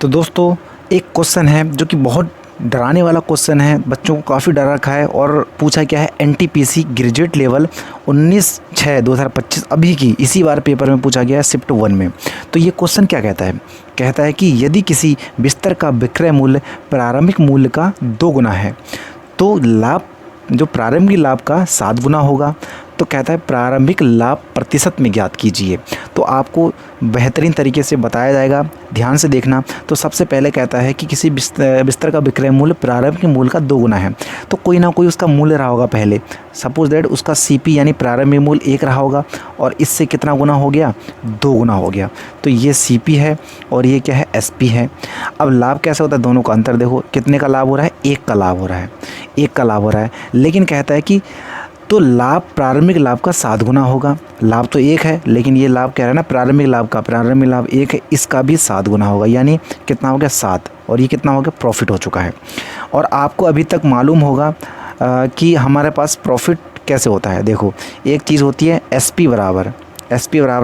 तो दोस्तों एक क्वेश्चन है जो कि बहुत डराने वाला क्वेश्चन है, बच्चों को काफ़ी डर रखा है। और पूछा क्या है, एनटीपीसी ग्रेजुएट लेवल 19/6/2025 अभी की इसी बार पेपर में पूछा गया है शिफ्ट 1 में। तो ये क्वेश्चन क्या कहता है, कहता है कि यदि किसी बिस्तर का विक्रय मूल्य प्रारंभिक मूल्य का 2 गुना है तो लाभ जो प्रारंभिक लाभ का 7 गुना होगा। तो कहता है प्रारंभिक लाभ प्रतिशत में ज्ञात कीजिए। तो आपको बेहतरीन तरीके से बताया जाएगा, ध्यान से देखना। तो सबसे पहले कहता है कि किसी बिस्तर का विक्रय मूल्य प्रारंभिक मूल्य का 2 गुना है, तो कोई ना कोई उसका मूल्य रहा होगा पहले। सपोज दैट उसका सीपी यानी प्रारंभिक मूल्य 1 रहा होगा और इससे कितना गुना हो गया, 2 गुना हो गया। तो ये सीपी है और ये क्या है, एसपी है। अब लाभ कैसे होता है, दोनों का अंतर देखो, कितने का लाभ हो रहा है, 1 का लाभ हो रहा है, 1 का लाभ हो रहा है। लेकिन कहता है कि तो लाभ प्रारंभिक लाभ का 7 गुना होगा। लाभ तो 1 है लेकिन ये लाभ कह रहा है ना प्रारंभिक लाभ का, प्रारंभिक लाभ 1 है, इसका भी 7 गुना होगा। यानी कितना हो गया, 7। और ये कितना हो गया, प्रॉफिट हो चुका है। और आपको अभी तक मालूम होगा कि हमारे पास प्रॉफिट कैसे होता है। देखो एक चीज़ होती है एसपी बराबर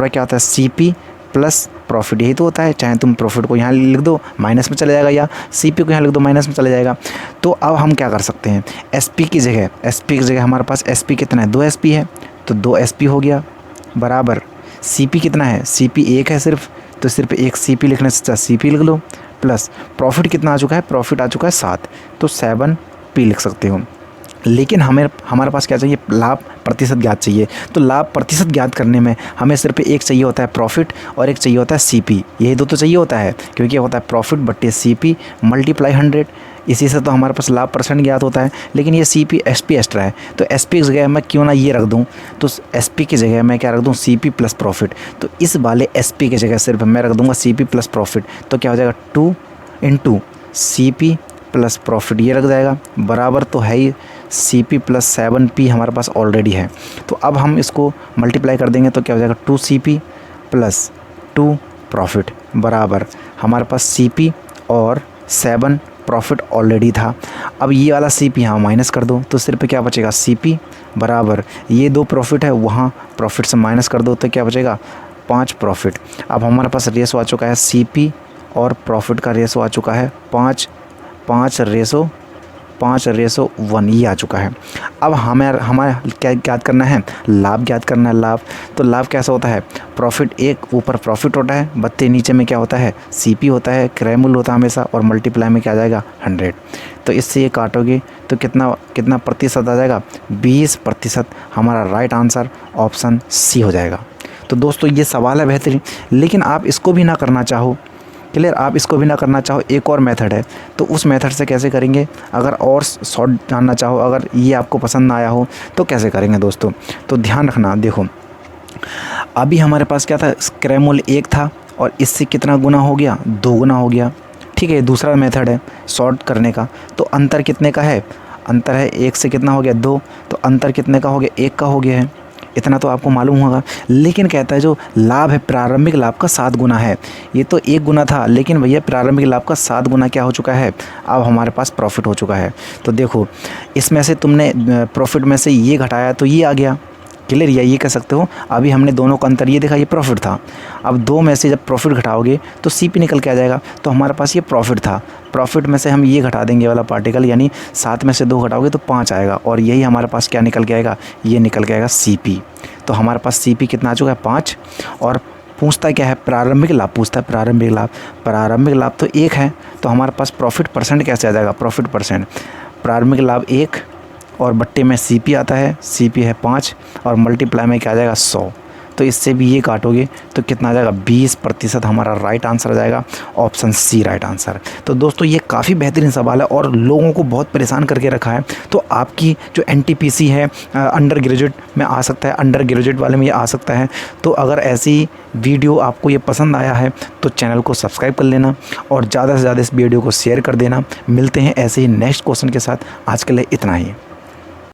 क्या होता है, सीपी प्लस प्रॉफिट, यही तो होता है। चाहे तुम प्रॉफिट को यहाँ लिख दो माइनस में चले जाएगा, या सीपी को यहाँ लिख दो माइनस में चले जाएगा। तो अब हम क्या कर सकते हैं, एसपी की जगह हमारे पास एसपी कितना है, 2 एसपी है, तो 2 एसपी हो गया बराबर सीपी कितना है, सीपी 1 है सिर्फ, तो सिर्फ 1 सीपी लिखने से सीपी लिख लो, प्लस प्रॉफिट कितना आ चुका है, प्रॉफिट आ चुका है 7, तो 7p लिख सकते हो। लेकिन हमारे पास क्या चाहिए, लाभ प्रतिशत ज्ञात चाहिए। तो लाभ प्रतिशत ज्ञात करने में हमें सिर्फ एक चाहिए होता है प्रॉफिट और एक चाहिए होता है सीपी। यही दो तो चाहिए होता है, क्योंकि होता है प्रॉफिट बट्टे सीपी मल्टीप्लाई 100। इसी से तो हमारे पास लाभ परसेंट ज्ञात होता है। लेकिन ये सीपी एसपी एक्स्ट्रा है, तो एसपी की जगह मैं क्यों ना ये रख दूँ, तो एसपी की जगह मैं क्या रख दूँ, सीपी प्लस प्रॉफिट। तो इस वाले एसपी की जगह सिर्फ मैं रख दूँगा सीपी प्लस प्रॉफिट। तो क्या हो जाएगा, 2 × सीपी प्लस प्रॉफिट, ये रख जाएगा बराबर तो है ही सीपी प्लस 7p हमारे पास ऑलरेडी है। तो अब हम इसको मल्टीप्लाई कर देंगे तो क्या हो जाएगा, 2cp प्लस 2 प्रॉफिट बराबर हमारे पास सीपी और 7 प्रॉफिट ऑलरेडी था। अब ये वाला सीपी यहाँ माइनस कर दो तो सिर्फ क्या बचेगा, सीपी बराबर ये 2 प्रॉफिट है, वहाँ प्रॉफिट से माइनस कर दो तो क्या बचेगा, 5 प्रॉफिट। अब हमारे पास रेशो आ चुका है, सीपी और प्रॉफिट का रेशो आ चुका है 5:1 ये आ चुका है। अब हमारे क्या ज्ञात करना है, लाभ ज्ञात करना है। लाभ तो लाभ कैसा होता है, प्रॉफिट 1 ऊपर प्रॉफिट होता है, बत्ते नीचे में क्या होता है, सीपी होता है, क्रय मूल्य होता है हमेशा, और मल्टीप्लाई में क्या आ जाएगा, 100। तो इससे ये काटोगे तो कितना प्रतिशत आ जाएगा, 20%। हमारा राइट आंसर ऑप्शन सी हो जाएगा। तो दोस्तों ये सवाल है बेहतरीन, लेकिन आप इसको भी ना करना चाहो, क्लियर, आप इसको भी ना करना चाहो, एक और मेथड है। तो उस मेथड से कैसे करेंगे, अगर और शॉर्ट जानना चाहो, अगर ये आपको पसंद ना आया हो तो कैसे करेंगे दोस्तों। तो ध्यान रखना, देखो अभी हमारे पास क्या था, क्रय मूल्य 1 था और इससे कितना गुना हो गया, 2 गुना हो गया। ठीक है, दूसरा मेथड है शॉर्ट करने का। तो अंतर कितने का है, अंतर है 1 से कितना हो गया, 2, तो अंतर कितने का हो गया, 1 का हो गया है। इतना तो आपको मालूम होगा। लेकिन कहता है जो लाभ है प्रारंभिक लाभ का 7 गुना है। ये तो 1 गुना था, लेकिन भैया प्रारंभिक लाभ का 7 गुना क्या हो चुका है, अब हमारे पास प्रॉफिट हो चुका है। तो देखो इसमें से तुमने प्रॉफिट में से ये घटाया तो ये आ गया, क्लियर, या ये कह सकते हो। अभी हमने दोनों का अंतर ये देखा, ये प्रॉफिट था। अब 2 में से जब प्रॉफिट घटाओगे तो सीपी निकल के आ जाएगा। तो हमारे पास ये प्रॉफिट था, प्रॉफिट में से हम ये घटा देंगे वाला पार्टिकल, यानी 7 में से 2 घटाओगे तो 5 आएगा, और यही हमारे पास क्या निकल के आएगा, ये निकल के आएगा सीपी। तो हमारे पास सीपी कितना आ चुका है, 5। और पूछता क्या है, प्रारंभिक लाभ पूछता है, प्रारंभिक लाभ तो 1 है। तो हमारे पास प्रॉफिट परसेंट कैसे आ जाएगा, प्रॉफिट परसेंट, प्रारंभिक लाभ 1 और बट्टे में सीपी आता है, सीपी है 5 और मल्टीप्लाई में क्या आ जाएगा, 100। तो इससे भी ये काटोगे तो कितना आ जाएगा, 20%। हमारा राइट आंसर आ जाएगा ऑप्शन सी, राइट आंसर। तो दोस्तों ये काफ़ी बेहतरीन सवाल है और लोगों को बहुत परेशान करके रखा है। तो आपकी जो एनटीपीसी है अंडर ग्रेजुएट में आ सकता है, अंडर ग्रेजुएट वाले में ये आ सकता है। तो अगर ऐसी वीडियो आपको ये पसंद आया है तो चैनल को सब्सक्राइब कर लेना और ज़्यादा से ज़्यादा इस वीडियो को शेयर कर देना। मिलते हैं ऐसे ही नेक्स्ट क्वेश्चन के साथ, आज के लिए इतना ही।